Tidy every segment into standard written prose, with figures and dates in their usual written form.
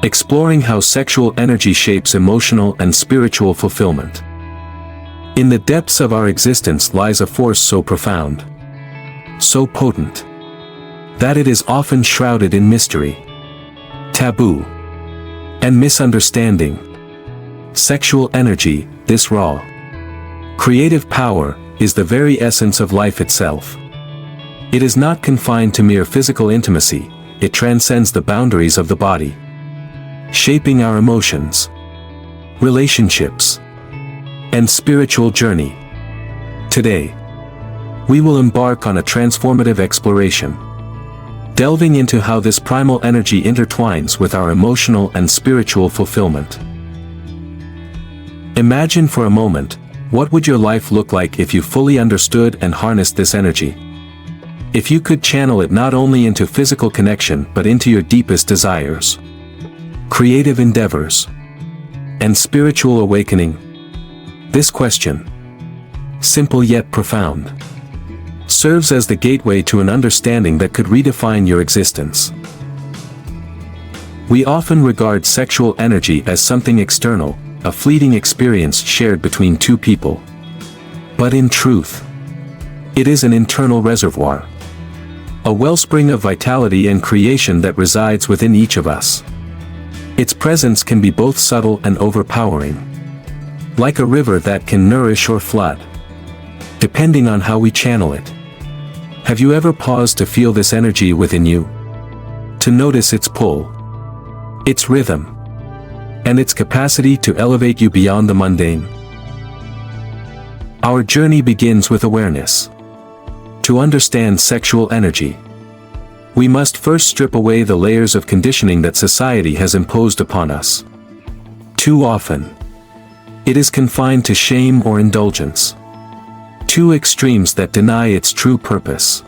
exploring how sexual energy shapes emotional and spiritual fulfillment. In the depths of our existence lies a force so profound, so potent, that it is often shrouded in mystery, taboo, and misunderstanding. Sexual energy, this raw, creative power, is the very essence of life itself. It is not confined to mere physical intimacy, it transcends the boundaries of the body, shaping our emotions, relationships, and spiritual journey. Today, we will embark on a transformative exploration, delving into how this primal energy intertwines with our emotional and spiritual fulfillment. Imagine for a moment, what would your life look like if you fully understood and harnessed this energy? If you could channel it not only into physical connection but into your deepest desires, creative endeavors, and spiritual awakening. This question, simple yet profound, serves as the gateway to an understanding that could redefine your existence. We often regard sexual energy as something external, a fleeting experience shared between two people. But in truth, it is an internal reservoir, a wellspring of vitality and creation that resides within each of us. Its presence can be both subtle and overpowering, like a river that can nourish or flood, depending on how we channel it. Have you ever paused to feel this energy within you? To notice its pull, its rhythm, and its capacity to elevate you beyond the mundane? Our journey begins with awareness. To understand sexual energy, we must first strip away the layers of conditioning that society has imposed upon us. Too often, it is confined to shame or indulgence, two extremes that deny its true purpose.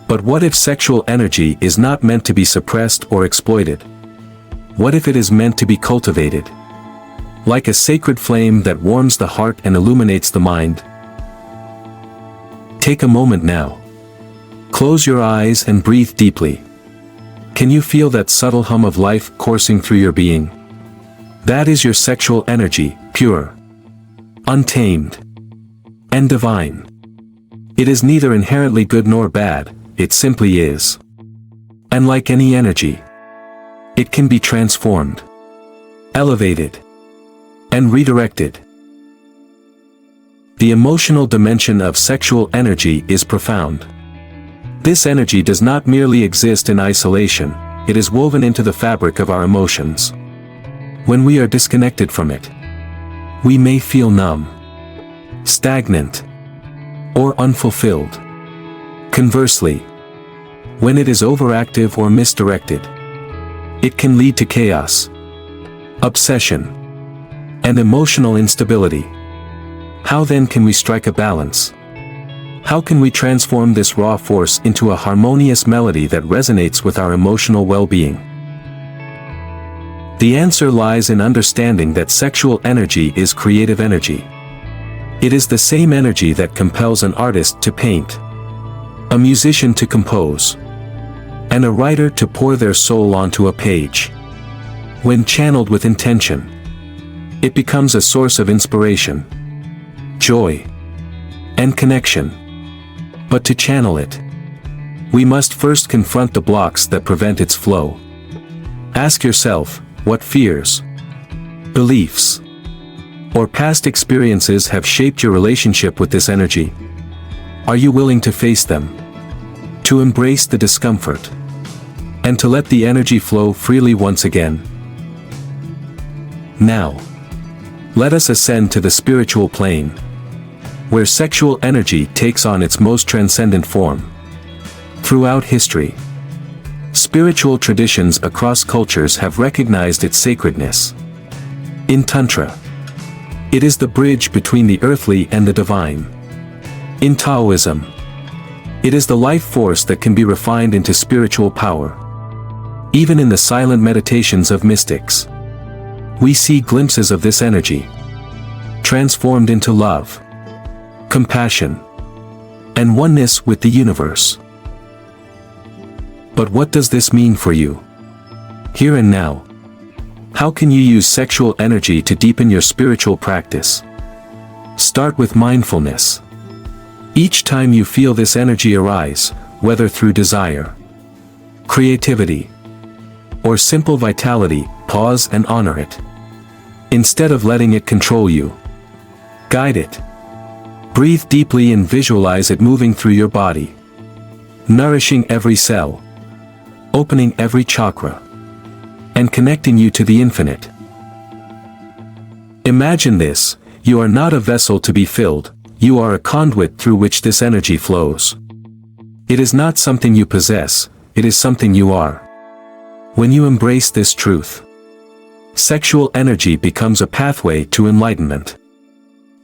But what if sexual energy is not meant to be suppressed or exploited? What if it is meant to be cultivated, like a sacred flame that warms the heart and illuminates the mind? Take a moment now. Close your eyes and breathe deeply. Can you feel that subtle hum of life coursing through your being? That is your sexual energy, pure, untamed, and divine. It is neither inherently good nor bad, it simply is. And like any energy, it can be transformed, elevated, and redirected. The emotional dimension of sexual energy is profound. This energy does not merely exist in isolation, it is woven into the fabric of our emotions. When we are disconnected from it, we may feel numb, stagnant, or unfulfilled. Conversely, when it is overactive or misdirected, it can lead to chaos, obsession, and emotional instability. How then can we strike a balance? How can we transform this raw force into a harmonious melody that resonates with our emotional well-being? The answer lies in understanding that sexual energy is creative energy. It is the same energy that compels an artist to paint, a musician to compose, and a writer to pour their soul onto a page. When channeled with intention, it becomes a source of inspiration, joy, and connection. But to channel it, we must first confront the blocks that prevent its flow. Ask yourself, what fears, beliefs, or past experiences have shaped your relationship with this energy? Are you willing to face them, to embrace the discomfort, and to let the energy flow freely once again? Now, let us ascend to the spiritual plane, where sexual energy takes on its most transcendent form. Throughout history, spiritual traditions across cultures have recognized its sacredness. In Tantra, it is the bridge between the earthly and the divine. In Taoism, it is the life force that can be refined into spiritual power. Even in the silent meditations of mystics, we see glimpses of this energy, transformed into love, compassion, and oneness with the universe. But what does this mean for you? Here and now, How can you use sexual energy to deepen your spiritual practice? Start with mindfulness. Each time you feel this energy arise, whether through desire, creativity, or simple vitality, pause and honor it. Instead of letting it control you, guide it. Breathe deeply and visualize it moving through your body, nourishing every cell, opening every chakra, and connecting you to the infinite. Imagine this: you are not a vessel to be filled, you are a conduit through which this energy flows. It is not something you possess, it is something you are. When you embrace this truth, sexual energy becomes a pathway to enlightenment.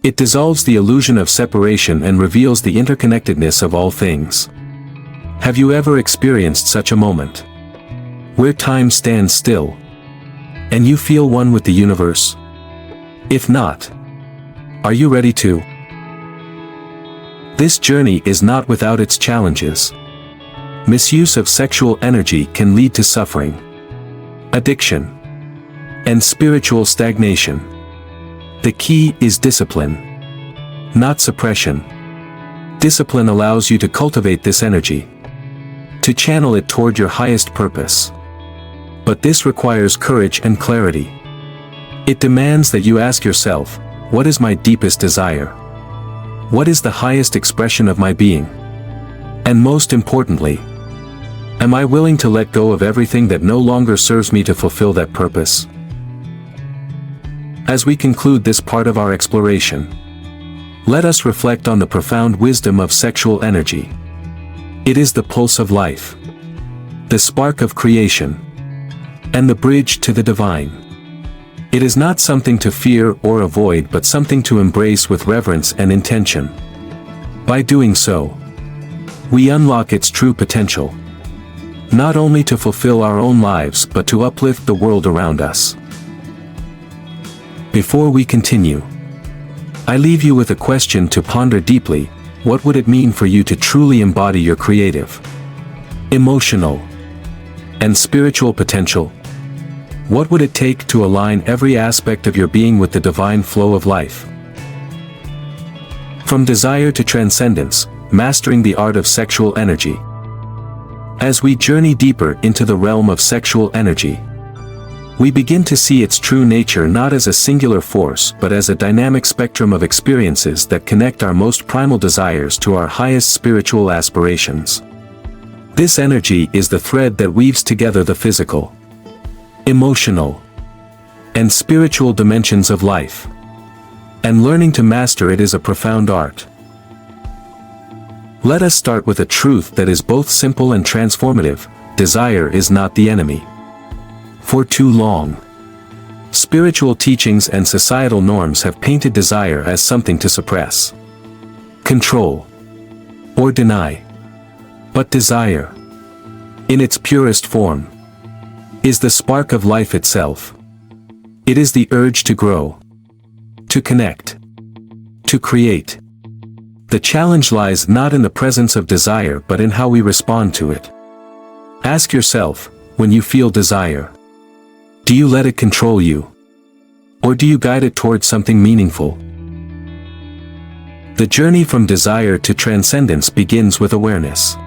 It dissolves the illusion of separation and reveals the interconnectedness of all things. Have you ever experienced such a moment, where time stands still, and you feel one with the universe? If not, are you ready to? This journey is not without its challenges. Misuse of sexual energy can lead to suffering, addiction, and spiritual stagnation. The key is discipline, not suppression. Discipline allows you to cultivate this energy, to channel it toward your highest purpose. But this requires courage and clarity. It demands that you ask yourself, what is my deepest desire? What is the highest expression of my being? And most importantly, am I willing to let go of everything that no longer serves me to fulfill that purpose? As we conclude this part of our exploration, let us reflect on the profound wisdom of sexual energy. It is the pulse of life, the spark of creation, and the bridge to the divine. It is not something to fear or avoid, but something to embrace with reverence and intention. By doing so, we unlock its true potential, not only to fulfill our own lives but to uplift the world around us. Before we continue, I leave you with a question to ponder deeply: what would it mean for you to truly embody your creative, emotional, and spiritual potential? What would it take to align every aspect of your being with the divine flow of life? From desire to transcendence, mastering the art of sexual energy. As we journey deeper into the realm of sexual energy, we begin to see its true nature not as a singular force but as a dynamic spectrum of experiences that connect our most primal desires to our highest spiritual aspirations. This energy is the thread that weaves together the physical, emotional, and spiritual dimensions of life. And learning to master it is a profound art. Let us start with a truth that is both simple and transformative: desire is not the enemy. For too long, spiritual teachings and societal norms have painted desire as something to suppress, control, or deny. But desire, in its purest form, is the spark of life itself. It is the urge to grow, to connect, to create. The challenge lies not in the presence of desire but in how we respond to it. Ask yourself, when you feel desire, do you let it control you? Or do you guide it towards something meaningful? The journey from desire to transcendence begins with awareness.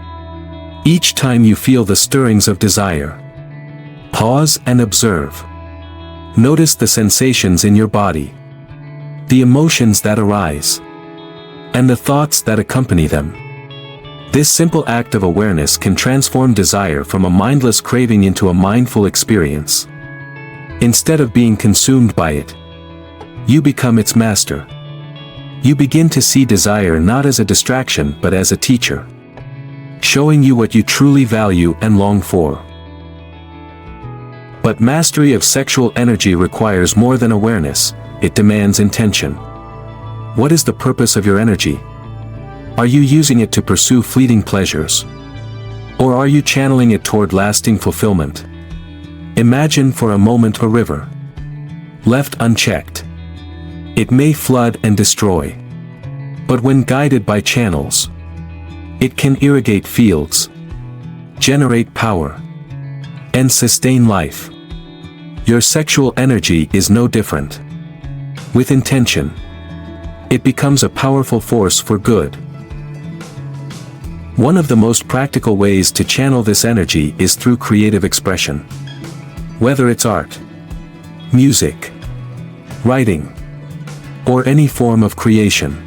Each time you feel the stirrings of desire, pause and observe. Notice the sensations in your body, the emotions that arise, and the thoughts that accompany them. This simple act of awareness can transform desire from a mindless craving into a mindful experience. Instead of being consumed by it, you become its master. You begin to see desire not as a distraction but as a teacher, showing you what you truly value and long for. But mastery of sexual energy requires more than awareness, it demands intention. What is the purpose of your energy? Are you using it to pursue fleeting pleasures? Or are you channeling it toward lasting fulfillment? Imagine for a moment a river. Left unchecked, it may flood and destroy. But when guided by channels, it can irrigate fields, generate power, and sustain life. Your sexual energy is no different. With intention, it becomes a powerful force for good. One of the most practical ways to channel this energy is through creative expression. Whether it's art, music, writing, or any form of creation,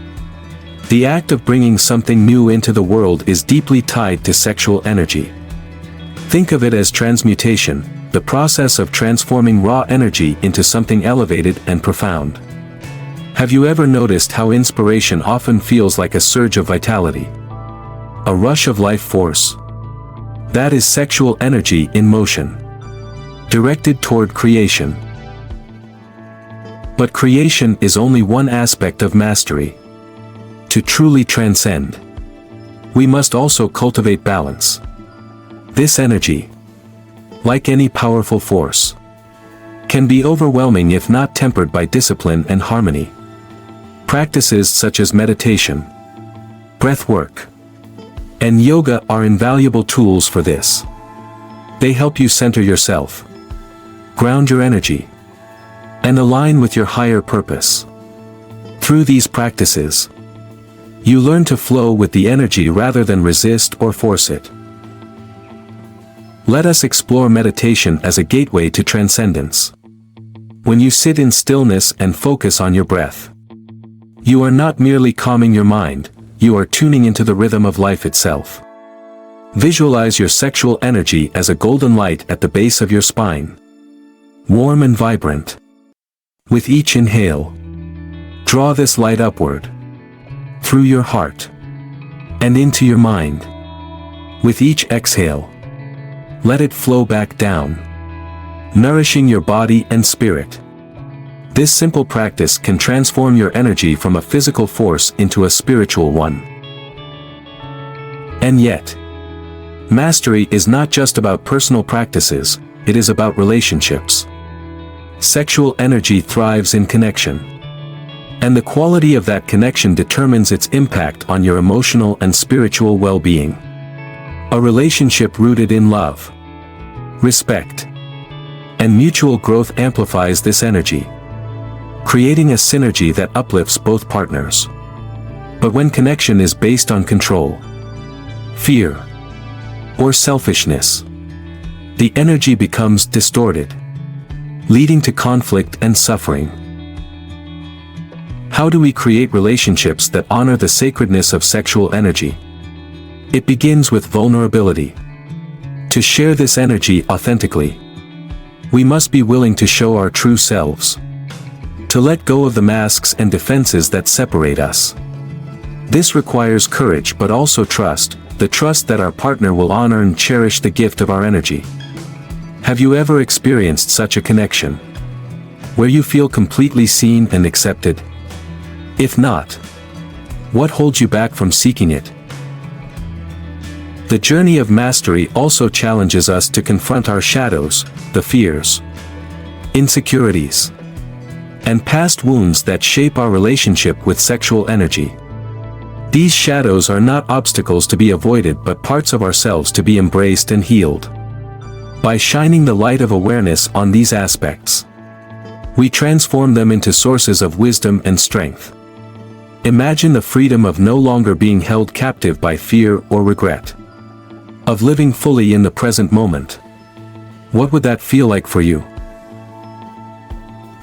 the act of bringing something new into the world is deeply tied to sexual energy. Think of it as transmutation, the process of transforming raw energy into something elevated and profound. Have you ever noticed how inspiration often feels like a surge of vitality? A rush of life force? That is sexual energy in motion, directed toward creation. But creation is only one aspect of mastery. To truly transcend, we must also cultivate balance. This energy, like any powerful force, can be overwhelming if not tempered by discipline and harmony. Practices such as meditation, breath work, and yoga are invaluable tools for this. They help you center yourself, ground your energy, and align with your higher purpose. Through these practices, you learn to flow with the energy rather than resist or force it. Let us explore meditation as a gateway to transcendence. When you sit in stillness and focus on your breath, you are not merely calming your mind, you are tuning into the rhythm of life itself. Visualize your sexual energy as a golden light at the base of your spine, warm and vibrant. With each inhale, draw this light upward, through your heart, and into your mind. With each exhale, let it flow back down, nourishing your body and spirit. This simple practice can transform your energy from a physical force into a spiritual one. And yet, mastery is not just about personal practices, it is about relationships. Sexual energy thrives in connection, and the quality of that connection determines its impact on your emotional and spiritual well-being. A relationship rooted in love, respect, and mutual growth amplifies this energy, creating a synergy that uplifts both partners. But when connection is based on control, fear, or selfishness, the energy becomes distorted, leading to conflict and suffering. How do we create relationships that honor the sacredness of sexual energy? It begins with vulnerability. To share this energy authentically, we must be willing to show our true selves, to let go of the masks and defenses that separate us. This requires courage but also trust, the trust that our partner will honor and cherish the gift of our energy. Have you ever experienced such a connection, where you feel completely seen and accepted? If not, what holds you back from seeking it? The journey of mastery also challenges us to confront our shadows, the fears, insecurities, and past wounds that shape our relationship with sexual energy. These shadows are not obstacles to be avoided but parts of ourselves to be embraced and healed. By shining the light of awareness on these aspects, we transform them into sources of wisdom and strength. Imagine the freedom of no longer being held captive by fear or regret, of living fully in the present moment. What would that feel like for you?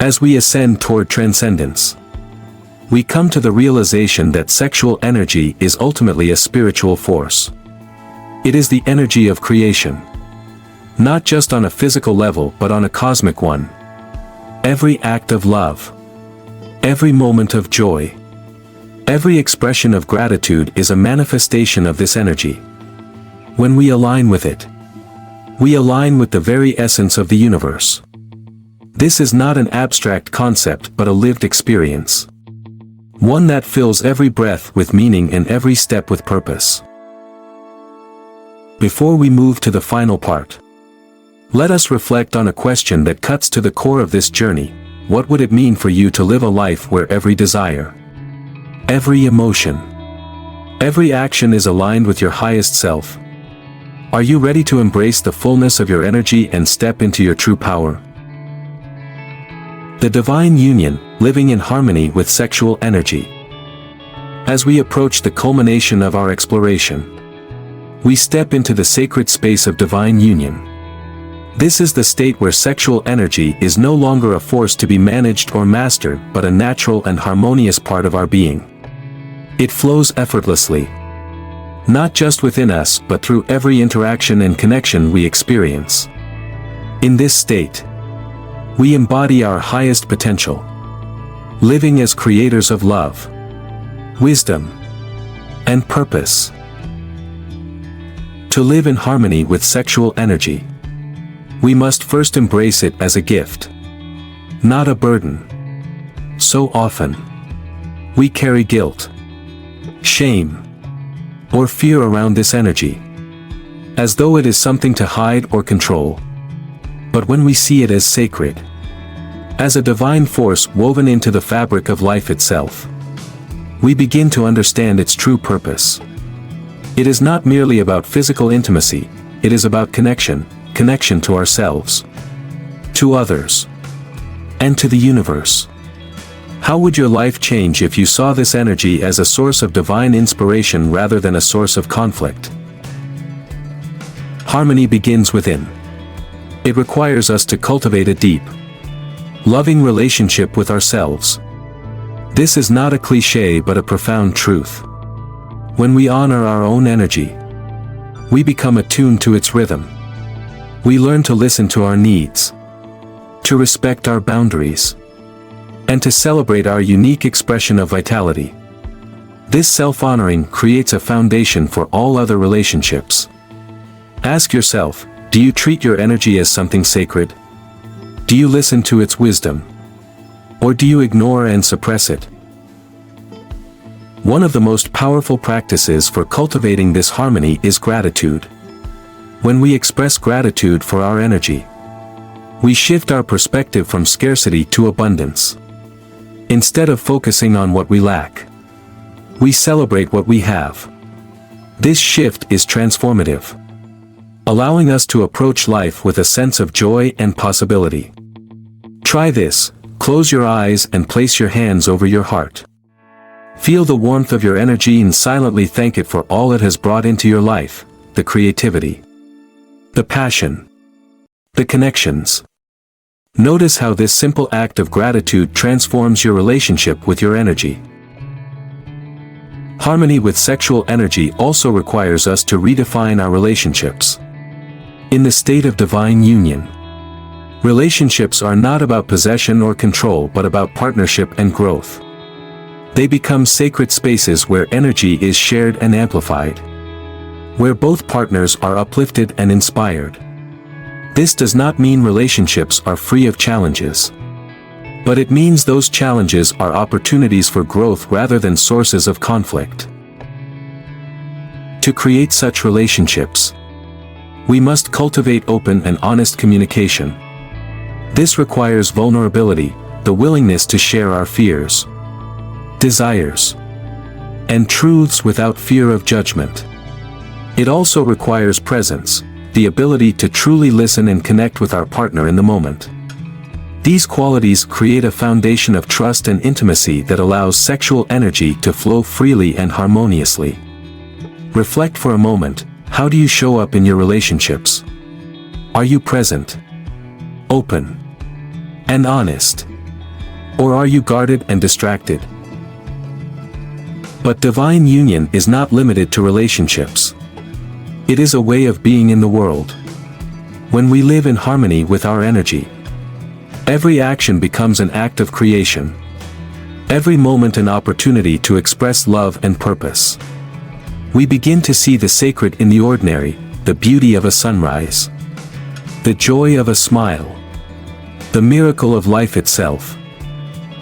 As we ascend toward transcendence, we come to the realization that sexual energy is ultimately a spiritual force. It is the energy of creation, not just on a physical level but on a cosmic one. Every act of love, every moment of joy, every expression of gratitude is a manifestation of this energy. When we align with it, we align with the very essence of the universe. This is not an abstract concept but a lived experience, one that fills every breath with meaning and every step with purpose. Before we move to the final part, let us reflect on a question that cuts to the core of this journey. What would it mean for you to live a life where every desire, every emotion, every action is aligned with your highest self? Are you ready to embrace the fullness of your energy and step into your true power? The divine union, living in harmony with sexual energy. As we approach the culmination of our exploration, we step into the sacred space of divine union. This is the state where sexual energy is no longer a force to be managed or mastered, but a natural and harmonious part of our being. It flows effortlessly, not just within us but through every interaction and connection we experience. In this state, we embody our highest potential, living as creators of love, wisdom, and purpose. To live in harmony with sexual energy, we must first embrace it as a gift, not a burden. So often, we carry guilt, shame, or fear around this energy, as though it is something to hide or control. But when we see it as sacred, as a divine force woven into the fabric of life itself, we begin to understand its true purpose. It is not merely about physical intimacy, it is about connection to ourselves, to others, and to the universe. How would your life change if you saw this energy as a source of divine inspiration rather than a source of conflict? Harmony begins within. It requires us to cultivate a deep, loving relationship with ourselves. This is not a cliché but a profound truth. When we honor our own energy, we become attuned to its rhythm. We learn to listen to our needs, to respect our boundaries, and to celebrate our unique expression of vitality. This self-honoring creates a foundation for all other relationships. Ask yourself, do you treat your energy as something sacred? Do you listen to its wisdom? Or do you ignore and suppress it? One of the most powerful practices for cultivating this harmony is gratitude. When we express gratitude for our energy, we shift our perspective from scarcity to abundance. Instead of focusing on what we lack, we celebrate what we have. This shift is transformative, allowing us to approach life with a sense of joy and possibility. Try this: close your eyes and place your hands over your heart. Feel the warmth of your energy and silently thank it for all it has brought into your life: the creativity, the passion, the connections. Notice how this simple act of gratitude transforms your relationship with your energy. Harmony with sexual energy also requires us to redefine our relationships. In the state of divine union, relationships are not about possession or control but about partnership and growth. They become sacred spaces where energy is shared and amplified, where both partners are uplifted and inspired. This does not mean relationships are free of challenges, but it means those challenges are opportunities for growth rather than sources of conflict. To create such relationships, we must cultivate open and honest communication. This requires vulnerability, the willingness to share our fears, desires, and truths without fear of judgment. It also requires presence, the ability to truly listen and connect with our partner in the moment. These qualities create a foundation of trust and intimacy that allows sexual energy to flow freely and harmoniously. Reflect for a moment: how do you show up in your relationships? Are you present, open, and honest? Or are you guarded and distracted? But divine union is not limited to relationships. It is a way of being in the world. When we live in harmony with our energy, every action becomes an act of creation. Every moment an opportunity to express love and purpose. We begin to see the sacred in the ordinary, the beauty of a sunrise, the joy of a smile, the miracle of life itself.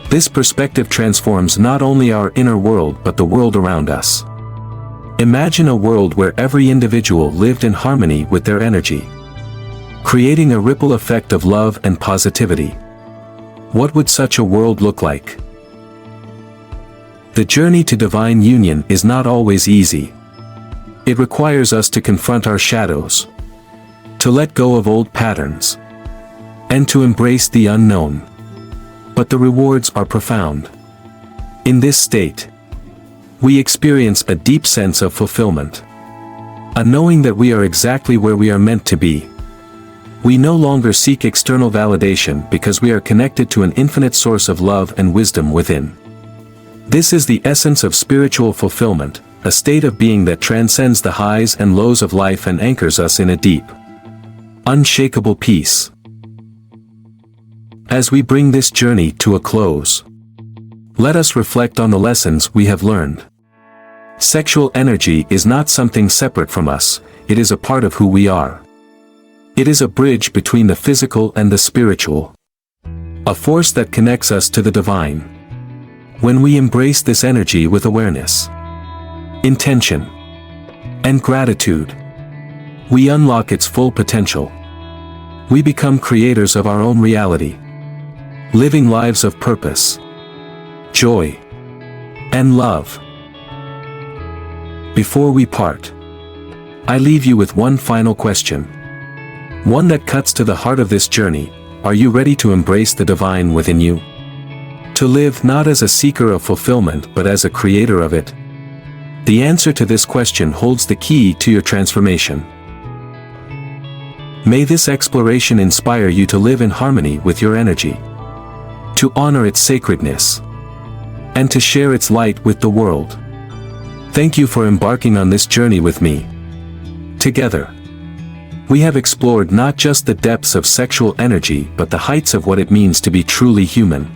This perspective transforms not only our inner world but the world around us. Imagine a world where every individual lived in harmony with their energy, creating a ripple effect of love and positivity. What would such a world look like? The journey to divine union is not always easy. It requires us to confront our shadows, to let go of old patterns, and to embrace the unknown. but the rewards are profound. In this state, we experience a deep sense of fulfillment. A knowing that we are exactly where we are meant to be. We no longer seek external validation because we are connected to an infinite source of love and wisdom within. This is the essence of spiritual fulfillment, a state of being that transcends the highs and lows of life and anchors us in a deep, unshakable peace. As we bring this journey to a close, let us reflect on the lessons we have learned. Sexual energy is not something separate from us, it is a part of who we are. It is a bridge between the physical and the spiritual. A force that connects us to the divine. When we embrace this energy with awareness, intention, and gratitude, we unlock its full potential. We become creators of our own reality, living lives of purpose, joy, and love. Before we part, I leave you with one final question. One that cuts to the heart of this journey: are you ready to embrace the divine within you? To live not as a seeker of fulfillment but as a creator of it? The answer to this question holds the key to your transformation. May this exploration inspire you to live in harmony with your energy, to honor its sacredness, and to share its light with the world. Thank you for embarking on this journey with me. Together, we have explored not just the depths of sexual energy but the heights of what it means to be truly human.